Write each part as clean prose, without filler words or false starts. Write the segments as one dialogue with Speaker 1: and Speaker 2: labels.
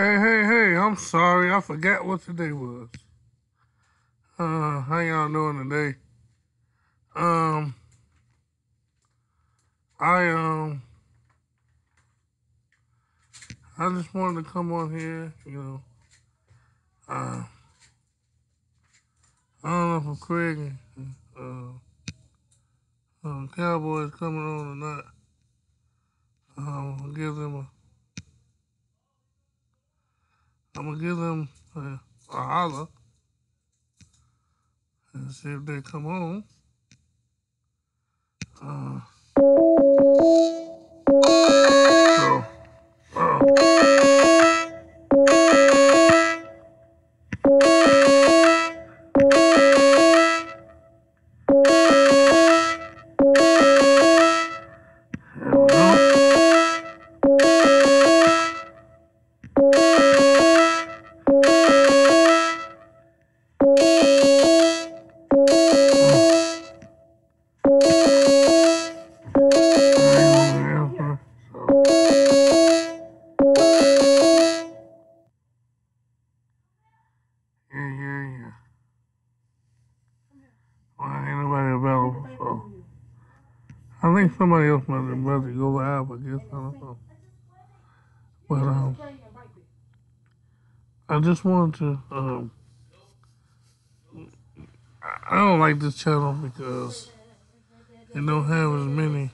Speaker 1: Hey, I'm sorry. I forgot what today was. How y'all doing today? Um, I, um, I just wanted to come on here, uh, I don't know if Craig and, Cowboys coming on or not. I'm gonna give them a holler and see if they come on. Uh, so, there we go. Yeah. Well, ain't nobody available, so I think somebody else might be about to go live, I guess. I don't know. But, I just wanted to, I don't like this channel because it don't have as many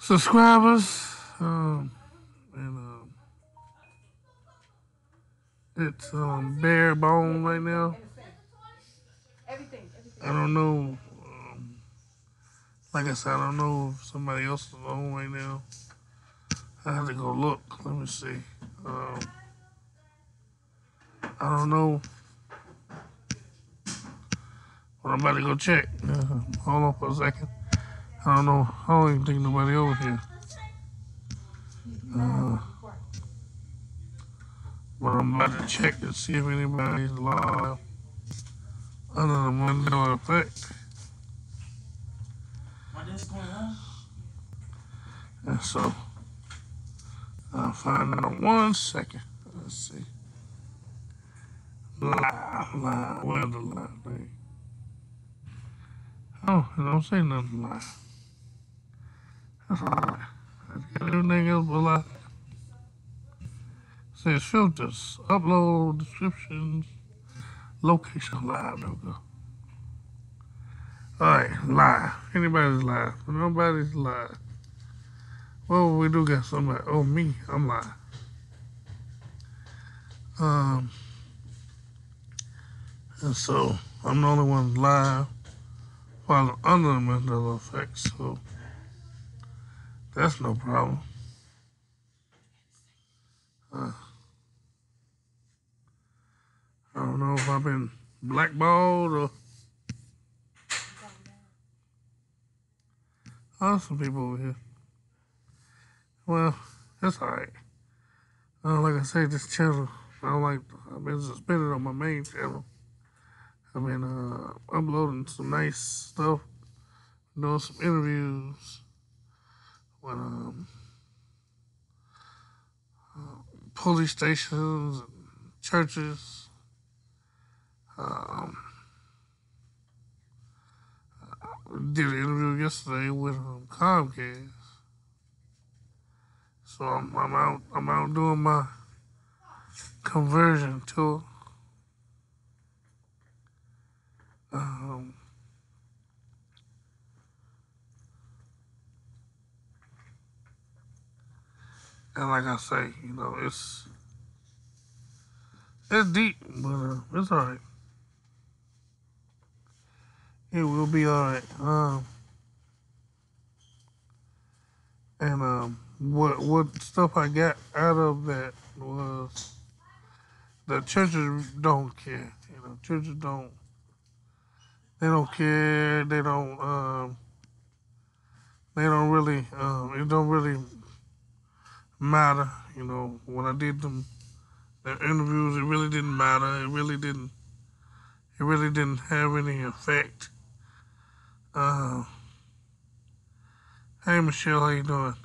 Speaker 1: subscribers, and it's bare bone right now. I don't know. Like I said, I don't know if somebody else is on right now. I have to go look. Let me see. Um, I don't know, but I'm about to go check. Hold on for a second. I don't know. I don't even think nobody over here. But I'm about to check to see if anybody's live other than Mandela effect. And so I'll find out 1 second. Let's see. Live. Where's the live thing? Oh, it don't say nothing live. That's alright. Let's get everything else but live. It says filters, upload, descriptions, location live. There we go. Alright, live. Anybody's live. Nobody's live. Well, we do got somebody. Oh, me. I'm live. And so I'm the only one live while under the Mandela effect, so that's no problem. I don't know if I've been blackballed or some people over here. Well, that's alright. Like I say, this channel, I've been suspended on my main channel. I've been uploading some nice stuff, doing some interviews with police stations, and churches. Did an interview yesterday with Comcast. So I'm out doing my conversion tour. And like I say, it's deep, but it's alright. It will be alright. And what stuff I got out of that was the churches don't care. Churches don't care. They don't really it don't really matter. When I did the interviews, it really didn't matter. It really didn't have any effect. Hey Michelle, how you doing?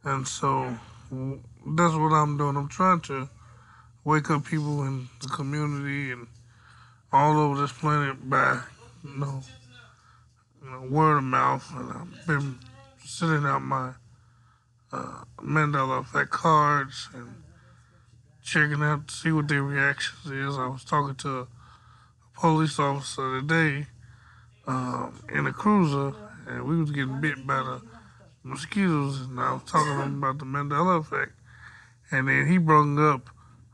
Speaker 1: And so that's what I'm doing. I'm trying to wake up people in the community and all over this planet by, you know, word of mouth. And I've been sending out my Mandela effect cards and checking out to see what their reactions is. I was talking to a police officer today in a cruiser, and we was getting bit by the mosquitoes, and I was talking to him about the Mandela effect, and then he brought up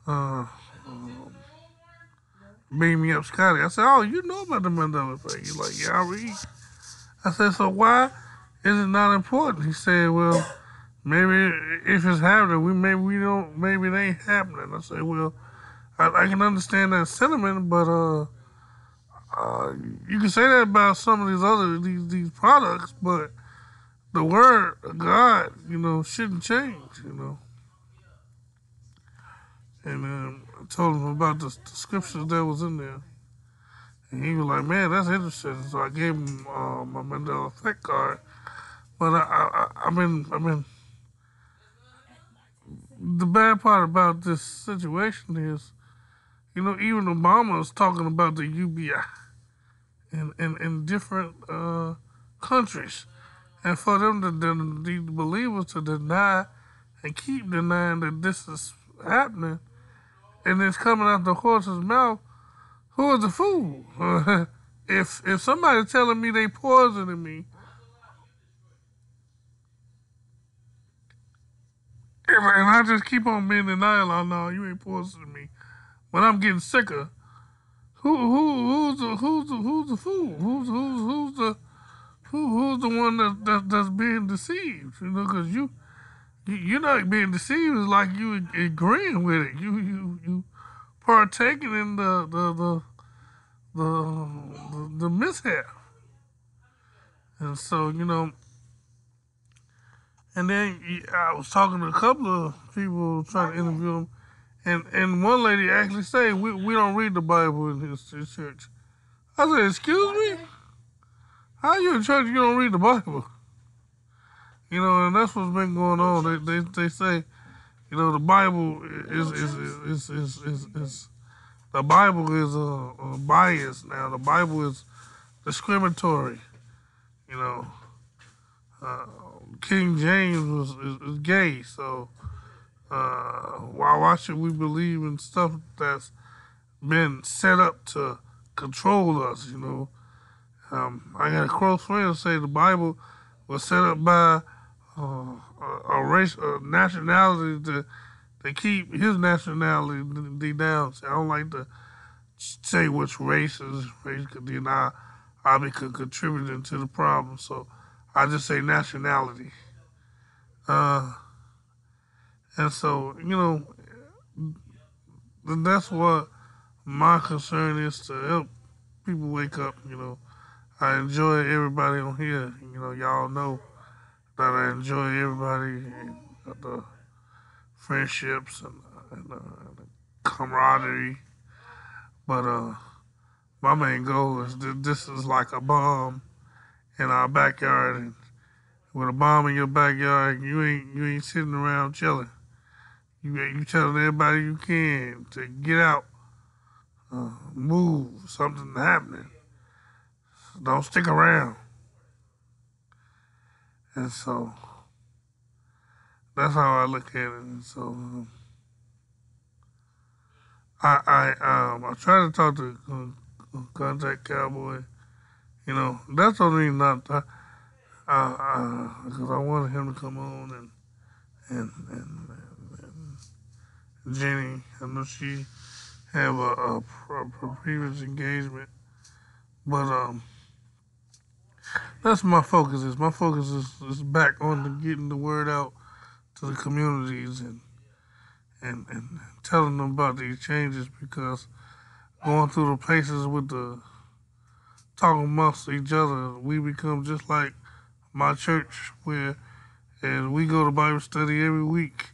Speaker 1: uh, Beam Me Up Scotty. I said, oh, you know about the Mandela effect? He's like, yeah, I read. I said, so why is it not important? He said, well, maybe if it's happening, we don't, maybe it ain't happening. I said, well, I can understand that sentiment, but you can say that about some of these products, but the word of God, shouldn't change, And I told him about the scriptures that was in there, and he was like, "Man, that's interesting." So I gave him my Mandela effect card. But I've been. The bad part about this situation is, even Obama is talking about the UBI in different countries. And for them, the believers to deny and keep denying that this is happening and it's coming out the horse's mouth, who is the fool? If somebody telling me they poisoning me, and I just keep on being denial, oh no, you ain't poisoning me. When I'm getting sicker, who's the fool? Who's the one that's being deceived? Because you're not being deceived. It's like you agreeing with it. You partaking in the mishap. And so, and then I was talking to a couple of people trying to interview them, and one lady actually said, we don't read the Bible in his church. I said, excuse me? How you in church you don't read the Bible? And that's what's been going on. They say, the Bible is the Bible is biased now. The Bible is discriminatory. You know, uh, King James is gay, so why should we believe in stuff that's been set up to control us? I got a close friend say the Bible was set up by a race, a nationality to keep his nationality down. So I don't like to say which race because then I'll be contributing to the problem. So I just say nationality. Uh, and so, that's what my concern is, to help people wake up. I enjoy everybody on here. Y'all know that I enjoy everybody, and the friendships and the camaraderie. But my main goal is this is like a bomb in our backyard, and with a bomb in your backyard, you ain't sitting around chilling. You telling everybody you can to get out, move, something happening. Don't stick around. And so that's how I look at it. And so I try to talk to Contact Cowboy. That's the reason not because I wanted him to come on and Jenny. I know she have a previous engagement, but that's my focus. My focus is back on getting the word out to the communities and telling them about these changes, because going through the places with the talking amongst each other, we become just like my church, where and we go to Bible study every week.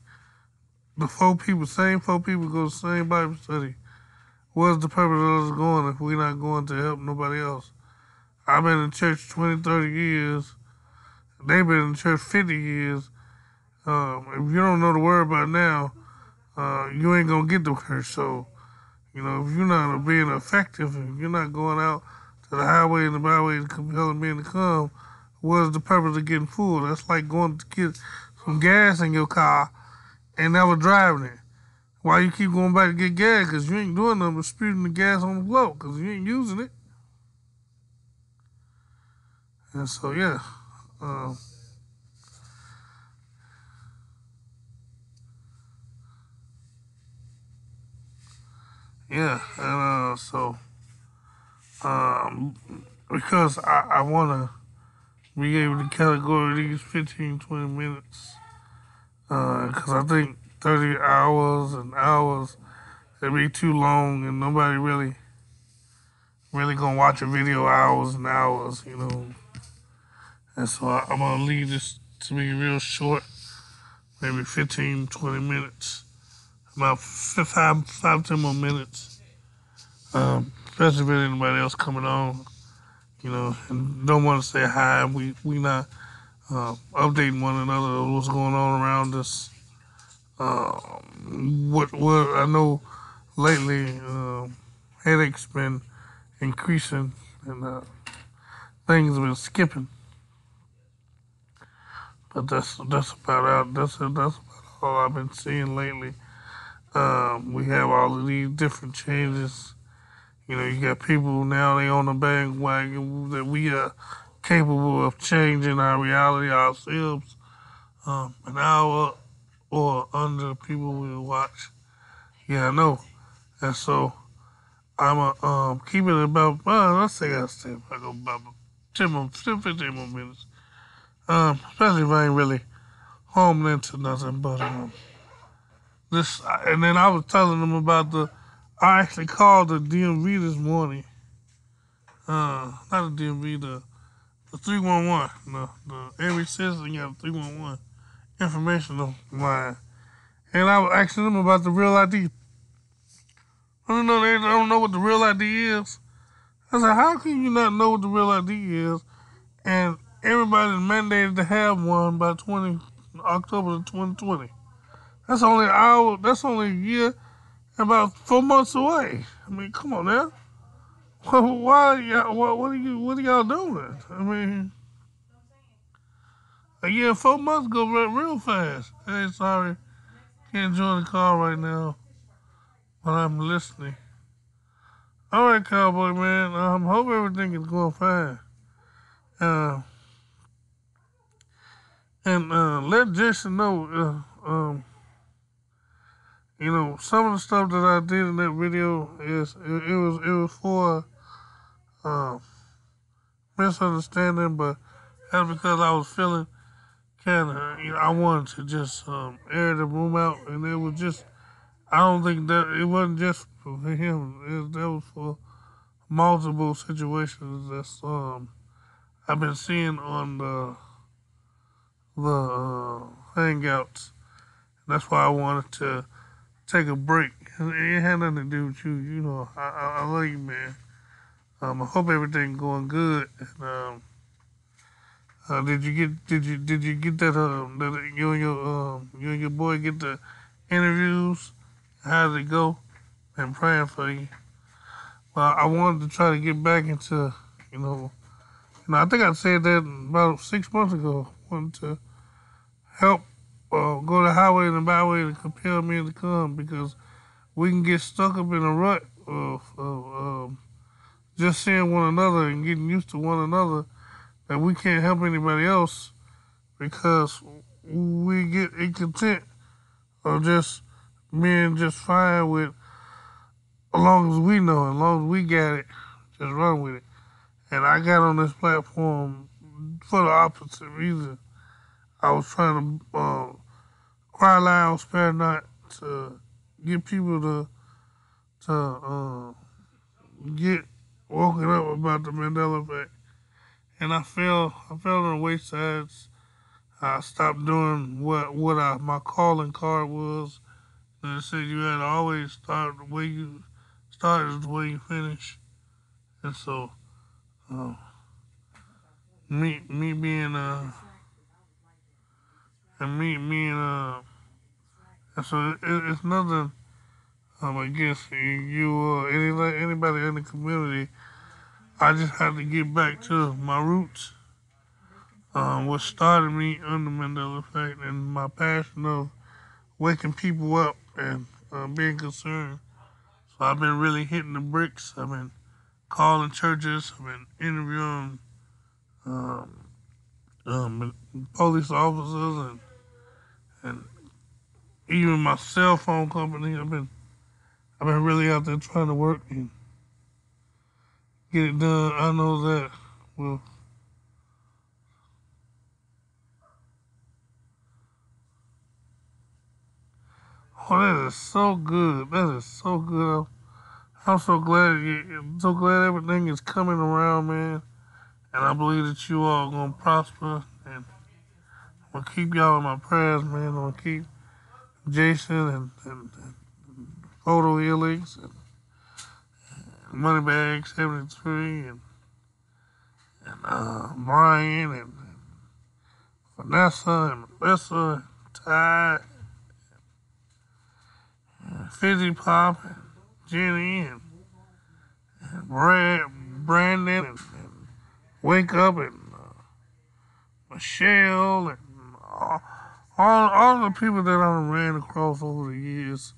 Speaker 1: The same four people go to the same Bible study. What's the purpose of us going if we're not going to help nobody else? I've been in church 20, 30 years. They've been in church 50 years. If you don't know the word by now, you ain't gonna get the word. So, you know, if you're not being effective, if you're not going out to the highway and the byway to compel men to come, what is the purpose of getting full? That's like going to get some gas in your car and never driving it. Why you keep going back to get gas? Because you ain't doing nothing but spewing the gas on the floor because you ain't using it. And so, yeah. Uh, yeah. And so, um, because I want to be able to categorize these 15, 20 minutes, because I think 30 hours and hours, it'd be too long and nobody really gonna watch a video hours and hours, you know. And so I'm gonna leave this to be real short, maybe 15, 20 minutes, about 10 more minutes, especially if anybody else coming on, you know, and don't want to say hi. We not updating one another on what's going on around us. What I know lately, headaches been increasing and things have been skipping. But that's about out. That's about all I've been seeing lately. We have all of these different changes. You know, you got people now they on the bandwagon that we are capable of changing our reality ourselves, an hour or under people will watch. Yeah, I know. And so I'm a keep it about let's say I stay about 10 more, 10, 15 more minutes. Especially if I ain't really home into nothing but this. And then I was telling them about I actually called the DMV this morning. Not the DMV, the 311. Every citizen got a 311 informational line. And I was asking them about the real ID. I don't know, they don't know what the real ID is. I said, how can you not know what the real ID is? And everybody's mandated to have one by October 2020. That's only an hour, that's only a year, about 4 months away. I mean, come on now. Why y'all, what are y'all doing? I mean, a year and 4 months go real fast. Hey, sorry, can't join the call right now, but I'm listening. All right, cowboy man. Hope everything is going fine. Uh, and let Jason know. You know, some of the stuff that I did in that video it was for uh, misunderstanding, but that's because I was feeling kind of, you know, I wanted to just air the room out, and it was just, I don't think that, it wasn't just for him, that was for multiple situations that's, I've been seeing on the Hangouts. That's why I wanted to take a break. It had nothing to do with you, you know, I love you, man. I hope everything going good, and, did you get that that you and your boy get the interviews? How did it go? I'm praying for you. Well, I wanted to try to get back into I think I said that about 6 months ago. I wanted to help go the highway and the byway to compel men to come because we can get stuck up in a rut of just seeing one another and getting used to one another that we can't help anybody else because we get incontent of just being just fine with as long as we know, as long as we got it, just run with it. And I got on this platform for the opposite reason. I was trying to cry loud, spare not, to get people to get woken up about the Mandela effect. And I fell on the waysides. I stopped doing what my calling card was. And it said you had to always start the way you started is the way you finish. And so, me being and and so it's nothing. Against you or anybody in the community. I just had to get back to my roots. What started me on the Mandela effect and my passion of waking people up and being concerned. So I've been really hitting the bricks. I've been calling churches. I've been interviewing um, police officers and even my cell phone company. I've been really out there trying to work and get it done. I know that will. Oh, that is so good. That is so good. I'm so glad. I'm so glad everything is coming around, man. And I believe that you all gonna prosper. And I'm gonna keep y'all in my prayers, man. I'm gonna keep Jason and Photo Helix and Moneybag 73 and Brian and Vanessa and Melissa and Ty and Fizzy Pop and Jenny and Brandon and Wake Up and Michelle and all the people that I ran across over the years.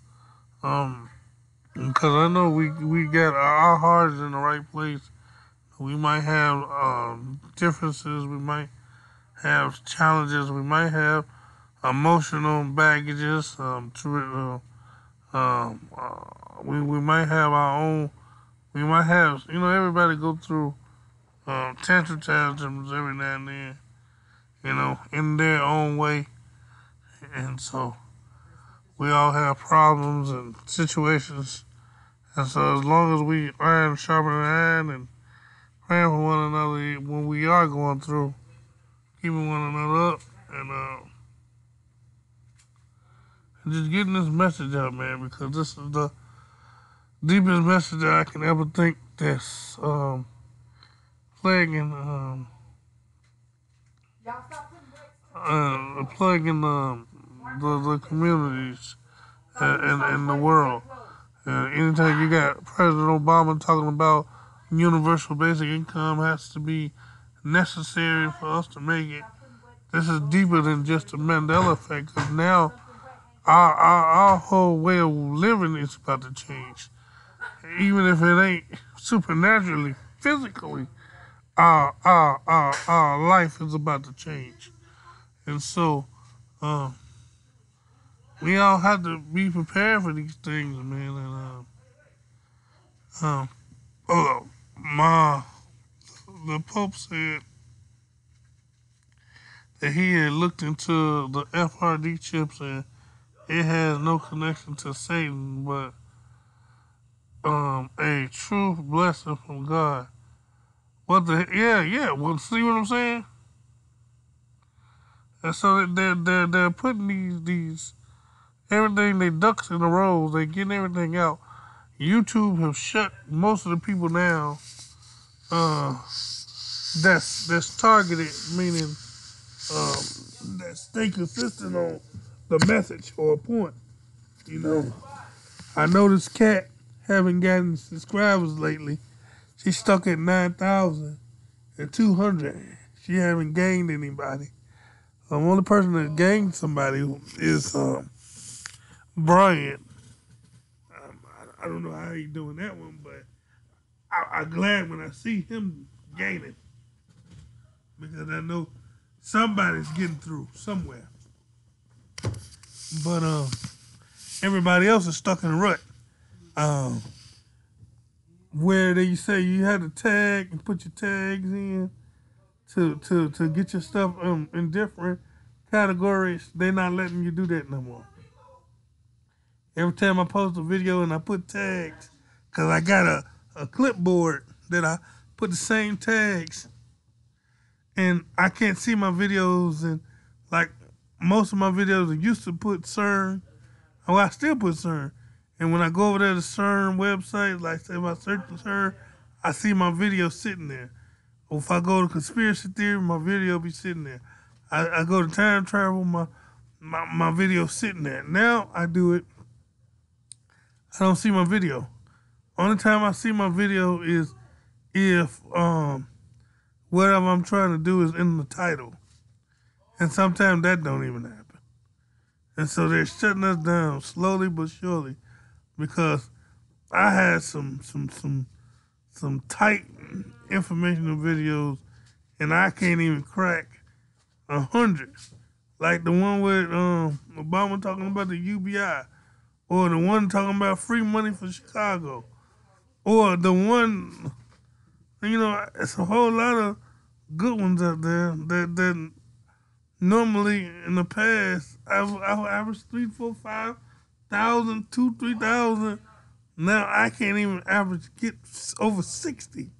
Speaker 1: Because I know we got our hearts in the right place. We might have differences. We might have challenges. We might have emotional baggages. We might have our own. We might have, everybody go through tantrums every now and then, in their own way. And so we all have problems and situations. And so as long as we iron sharpen iron and praying for one another when we are going through, keeping one another up, and just getting this message out, man, because this is the deepest message that I can ever think that's plaguing plaguing the communities and the world. Anytime you got President Obama talking about universal basic income has to be necessary for us to make it. This is deeper than just the Mandela effect, because now our whole way of living is about to change. Even if it ain't supernaturally, physically, our life is about to change. And so, we all have to be prepared for these things, man. And, oh, the Pope said that he had looked into the FRD chips and it has no connection to Satan, but a true blessing from God. What the yeah. Well, see what I'm saying? And so they're putting these everything, they ducks in the rows, they getting everything out. YouTube have shut most of the people down. That's targeted, meaning that stay consistent on the message or a point. I know this cat haven't gotten subscribers lately. She's stuck at 9,200. She haven't gained anybody. The only person that gained somebody is Brian. I don't know how he's doing that one, but I'm glad when I see him gaining, because I know somebody's getting through somewhere. But everybody else is stuck in a rut. Where they say you had to tag and put your tags in to get your stuff in different categories. They're not letting you do that no more. Every time I post a video and I put tags, because I got a clipboard that I put the same tags, and I can't see my videos, and like most of my videos I used to put CERN. Well, I still put CERN. And when I go over there to CERN website, like say if I search for CERN, I see my video sitting there. Or if I go to conspiracy theory, my video be sitting there. I go to time travel, my my video sitting there. Now I do it. I don't see my video. Only time I see my video is if whatever I'm trying to do is in the title, and sometimes that don't even happen. And so they're shutting us down slowly but surely because I had some tight informational videos, and I can't even crack 100. Like the one with Obama talking about the UBI, or the one talking about free money for Chicago, or the one, it's a whole lot of good ones out there that normally in the past I averaged 3, 4, 5,000, 2, 3,000. Now I can't even get over 60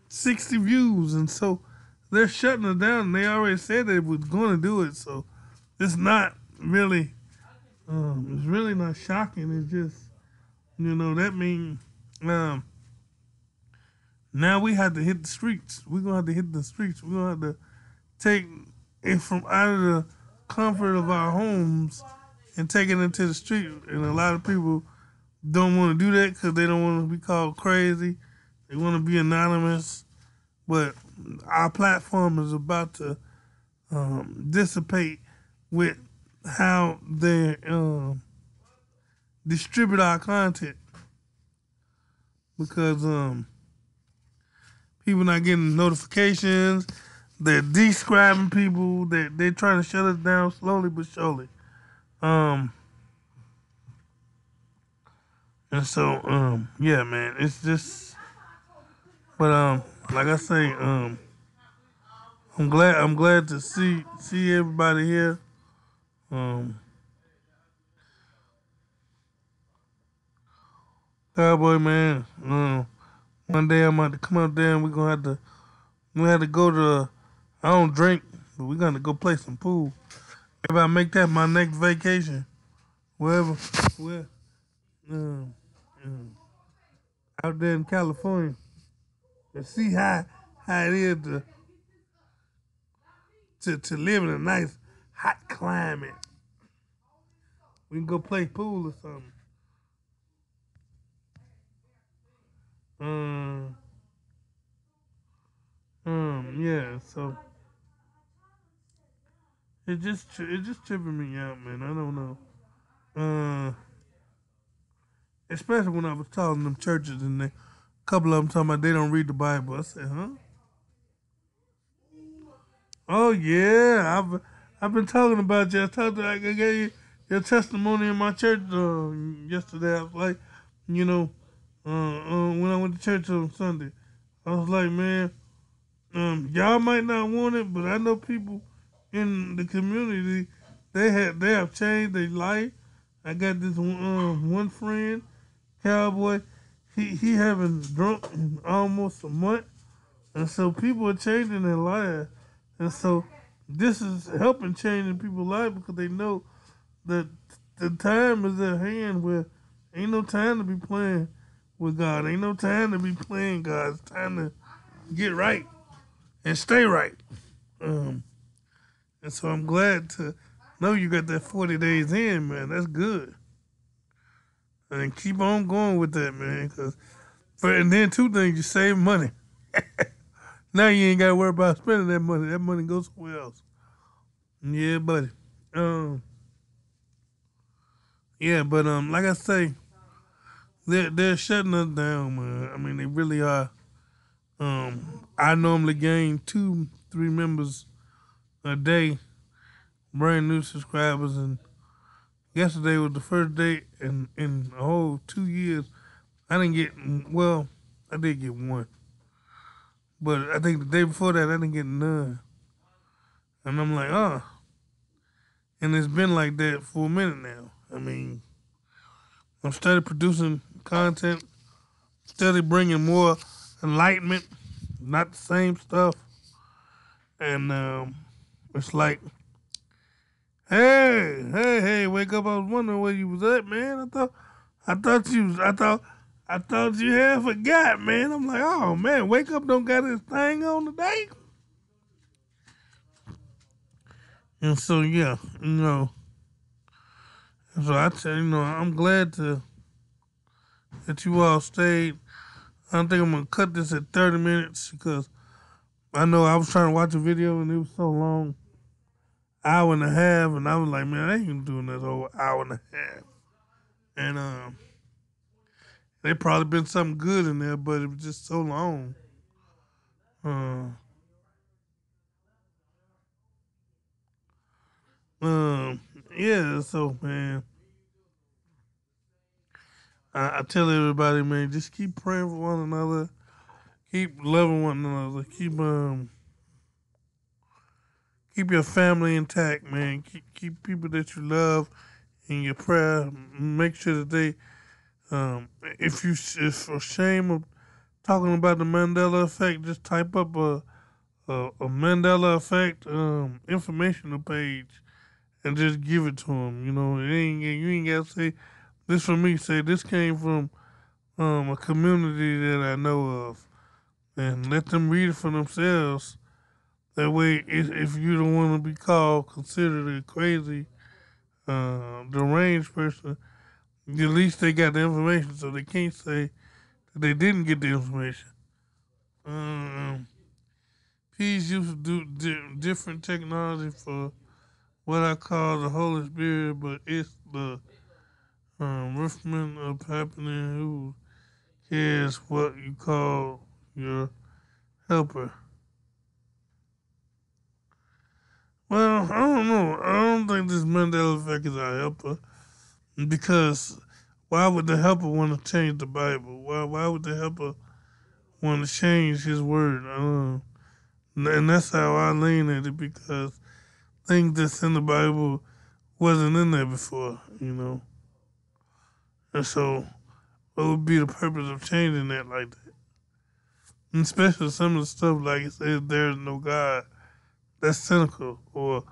Speaker 1: views, and so they're shutting it down. And they already said they was going to do it, so it's not really, it's really not shocking. It's just, that means now we have to hit the streets. We're gonna have to hit the streets. We're gonna have to take it from out of the comfort of our homes and take it into the street. And a lot of people don't want to do that because they don't want to be called crazy. They want to be anonymous. But our platform is about to dissipate with how they distribute our content, because people not getting notifications. They're describing people. They're trying to shut us down slowly but surely. And so, yeah, man, it's just, but like I say, I'm glad to see everybody here. Cowboy, man, one day I'm about to come up there and we have to go to, I don't drink, but we're gonna go play some pool. Maybe I make that my next vacation, where out there in California, and see how it is to live in a nice hot climate. We can go play pool or something. Yeah. So it just tripping me out, man. I don't know. Especially when I was talking them churches and a couple of them talking about they don't read the Bible. I said, huh? Oh yeah, I've been talking about you. I gave you your testimony in my church yesterday. I was like, when I went to church on Sunday, I was like, man, y'all might not want it, but I know people in the community, they have changed their life. I got this one friend, Cowboy. He haven't drunk in almost a month, and so people are changing their lives. And so this is helping changing people's lives because they know that the time is at hand where ain't no time to be playing with God. Ain't no time to be playing God. It's time to get right and stay right. And so I'm glad to know you got that 40 days in, man. That's good. And keep on going with that, man. And then two things, you save money. Now you ain't got to worry about spending that money. That money goes somewhere else. Yeah, buddy. Yeah, but like I say, they're shutting us down, man. I mean, they really are. I normally gain 2-3 members a day, brand new subscribers, and yesterday was the first day in a whole 2 years. I didn't get, well, I did get one. But I think the day before that, I didn't get none. And I'm like, oh. And it's been like that for a minute now. I mean, I'm steady producing content, steady bringing more enlightenment, not the same stuff. And it's like, hey, wake up! I was wondering where you was at, man. I thought you had forgot, man. I'm like, oh man, wake up! Don't got this thing on today. And so yeah, so I tell I'm glad that you all stayed. I don't think I'm gonna cut this at 30 minutes because I know I was trying to watch a video and it was so long, hour and a half, and I was like, man, I ain't doing this whole hour and a half. And there probably been something good in there, but it was just so long. Uh, um, yeah. So man, I tell everybody, man, just keep praying for one another, keep loving one another, keep your family intact, man. Keep people that you love in your prayer. Make sure that they, if for shame of talking about the Mandela effect, just type up a Mandela effect informational page and just give it to them. You ain't gotta say this from me. Say this came from a community that I know of, and let them read it for themselves. That way, if you don't want to be called considered a crazy, deranged person, at least they got the information, so they can't say that they didn't get the information. Um, Please use different technology for what I call the Holy Spirit, but it's the riffment of happening who cares what you call your helper. Well, I don't know. I don't think this Mandela effect is our helper because why would the helper want to change the Bible? Why would the helper want to change his word? And that's how I lean at it because things that's in the Bible wasn't in there before. And so, what would be the purpose of changing that like that? And especially some of the stuff like it says there is no God. That's cynical. Or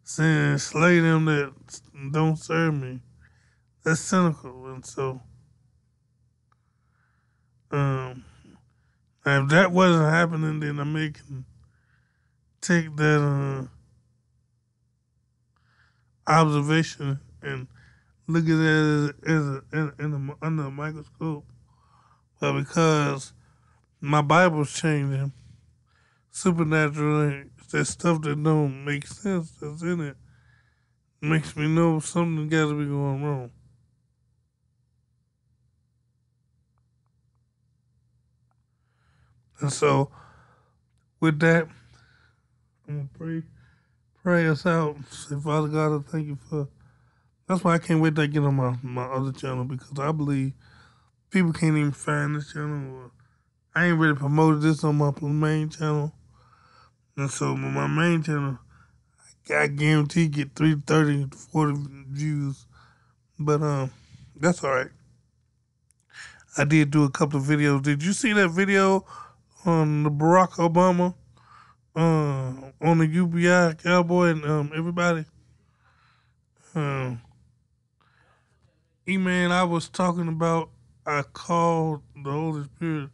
Speaker 1: saying slay them that don't serve me. That's cynical. And so, um, if that wasn't happening, then I may can take that observation and look at it under a microscope. But because my Bible's changing supernaturally, that stuff that don't make sense that's in it makes me know something got to be going wrong. And so, with that, I'm gonna pray us out. Say, Father God, I thank you for. That's why I can't wait to get on my other channel because I believe people can't even find this channel. Or I ain't really promoted this on my main channel. And so, with my main channel, I guarantee get 30 to 40 views. But that's all right. I did do a couple of videos. Did you see that video on the Barack Obama on the UBI cowboy and everybody? Um, man, I was talking about. I called the Holy Spirit.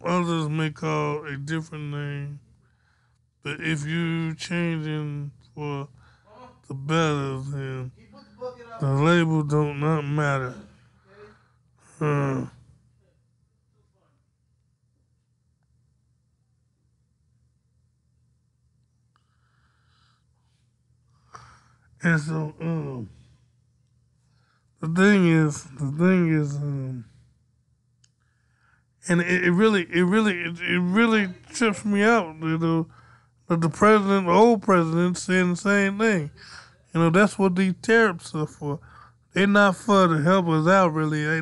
Speaker 1: Others may call a different name, but if you changing for the better, then the label don't not matter. Uh, and so the thing is, and it really trips me out. That the president, the old president, saying the same thing. That's what these tariffs are for. They're not for to help us out, really.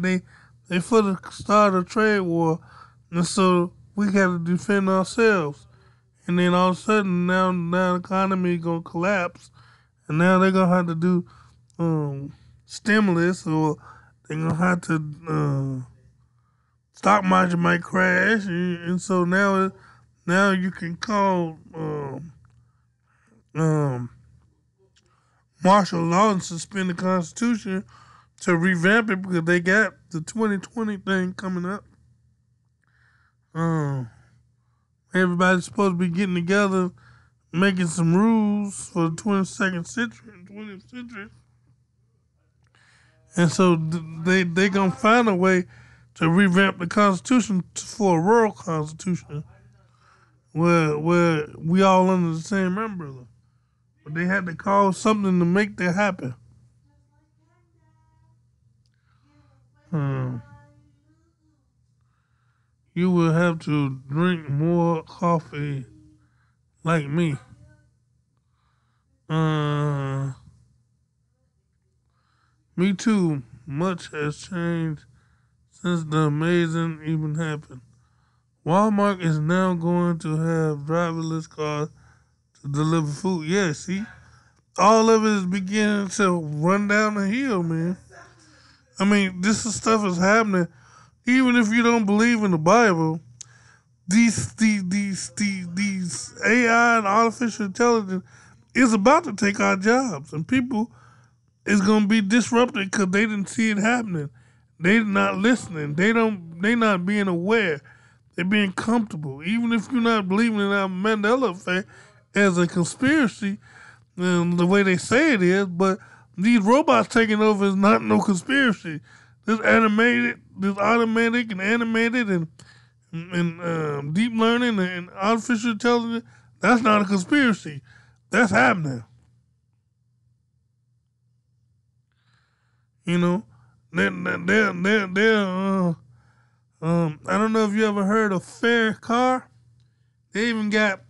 Speaker 1: They for to start a trade war, and so we got to defend ourselves. And then all of a sudden, now the economy gonna collapse, and now they're gonna have to do stimulus, or they're gonna have to stock market might crash, and so now you can call um, martial law and suspend the Constitution to revamp it because they got the 2020 thing coming up. Um, Everybody's supposed to be getting together, making some rules for the 22nd century and 20th century. And so they gonna find a way to revamp the Constitution for a world constitution where we all under the same umbrella. But they had to call something to make that happen. Um, you will have to drink more coffee like me. Uh, Me too. Much has changed since the amazing even happened. Walmart is now going to have driverless cars to deliver food. Yeah, see? All of it is beginning to run down the hill, man. I mean, this is stuff is happening. Even if you don't believe in the Bible, these AI and artificial intelligence is about to take our jobs, and people is gonna be disrupted because they didn't see it happening. They not listening. They not being aware. They're being comfortable. Even if you're not believing in our Mandela effect as a conspiracy, the way they say it is, but these robots taking over is not no conspiracy. This automatic and animated and deep learning and artificial intelligence, that's not a conspiracy. That's happening. You know, I don't know if you ever heard of fair car. They even got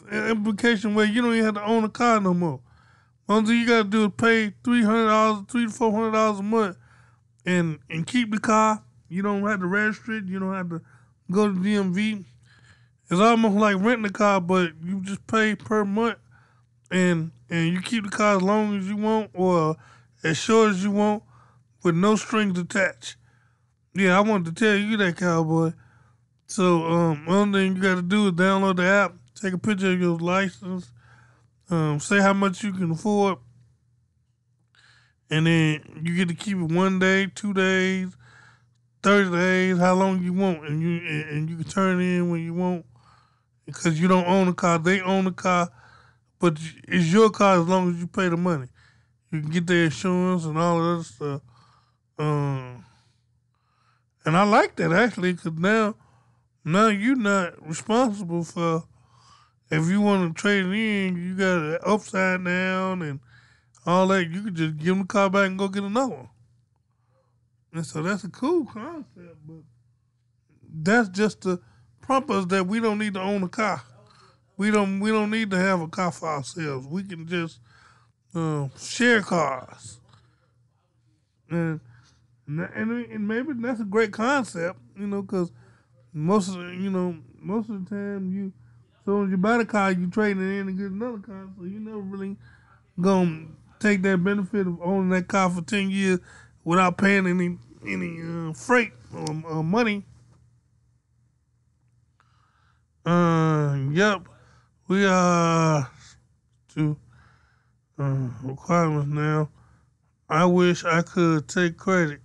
Speaker 1: an implication where you don't even have to own a car no more. Only thing you gotta do is pay $300, $300 to $400 a month, and keep the car. You don't have to register it. You don't have to go to DMV. It's almost like renting a car, but you just pay per month, and you keep the car as long as you want or as short as you want with no strings attached. Yeah, I wanted to tell you that, cowboy. So, one thing you got to do is download the app, take a picture of your license, say how much you can afford, and then you get to keep it 1 day, 2 days, 30 days, how long you want, and you can turn it in when you want because you don't own the car. They own the car, but it's your car as long as you pay the money. You can get the insurance and all of that stuff. Um, and I like that actually because now you're not responsible for if you want to trade it in, you got it upside down and all that. You could just give them the car back and go get another one. And so that's a cool concept, but that's just to prompt us that we don't need to own a car. We don't need to have a car for ourselves. We can just share cars, and and maybe that's a great concept, because most of the time as soon as you buy the car, you trade it in and get another car, so you never really gonna take that benefit of owning that car for 10 years without paying any freight or money. Yep, we are to requirements now. I wish I could take credit,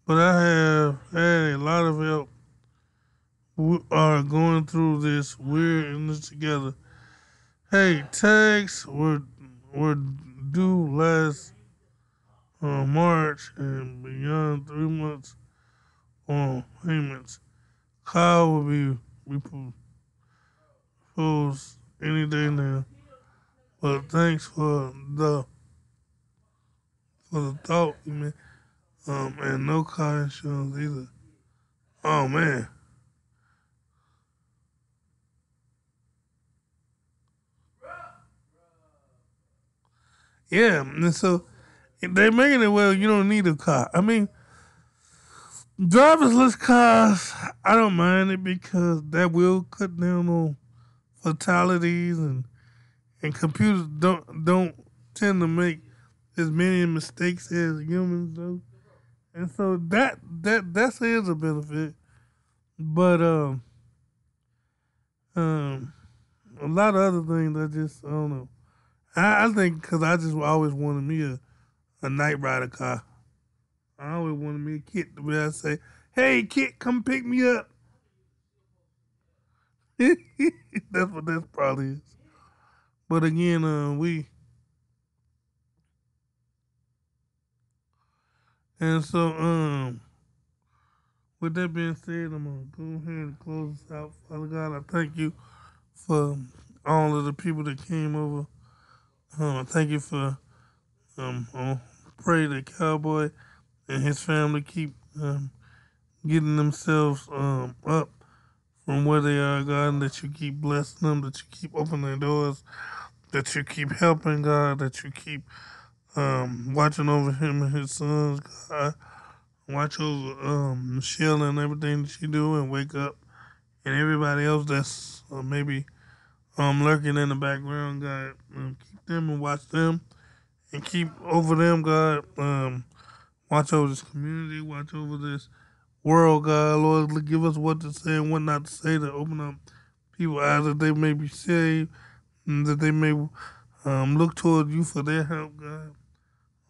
Speaker 1: but I have had a lot of help. We are going through this. We're in this together. Hey, tags were due last March and beyond 3 months on payments. Kyle will be proposed any day now. But thanks for the thought, man. And no car insurance either. Oh man. Yeah, and so they're making it well. You don't need a car. I mean, driverless cars. I don't mind it because that will cut down on fatalities and computers don't tend to make as many mistakes as humans do, and so that is a benefit. But um, a lot of other things I don't know. I think because I just always wanted me a night rider car. I always wanted me a kid to be able to say, "Hey, kid, come pick me up." That's what that probably is. But again, with that being said, I'm gonna go ahead and close this out. Father God, I thank you for all of the people that came over. I thank you for pray that Cowboy and his family keep getting themselves up from where they are, God, and that you keep blessing them, that you keep opening their doors, that you keep helping, God, that you keep watching over him and his sons, God. Watch over Michelle and everything that she do, and wake up, and everybody else that's maybe lurking in the background, God. Keep them and watch them, and keep over them, God. Watch over this community, watch over this world, God. Lord, give us what to say and what not to say to open up people's eyes that they may be saved, and that they may look toward you for their help, God.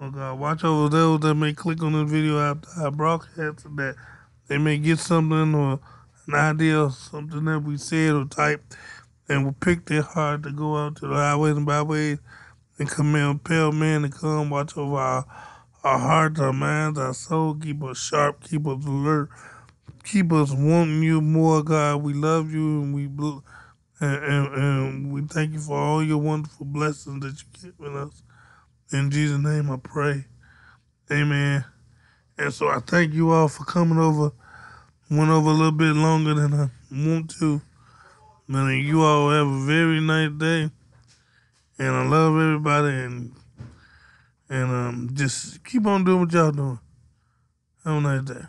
Speaker 1: Oh God, watch over those that may click on this video after our broadcast, and that they may get something or an idea or something that we said or typed, and will pick their heart to go out to the highways and byways and compel men to come. Watch over our hearts, our minds, our soul. Keep us sharp, keep us alert, keep us wanting you more, God. We love you, and and we thank you for all your wonderful blessings that you've given us. In Jesus' name I pray. Amen. And so I thank you all for coming over. Went over a little bit longer than I want to. But you all have a very nice day. And I love everybody, and just keep on doing what y'all doing. Have a nice day.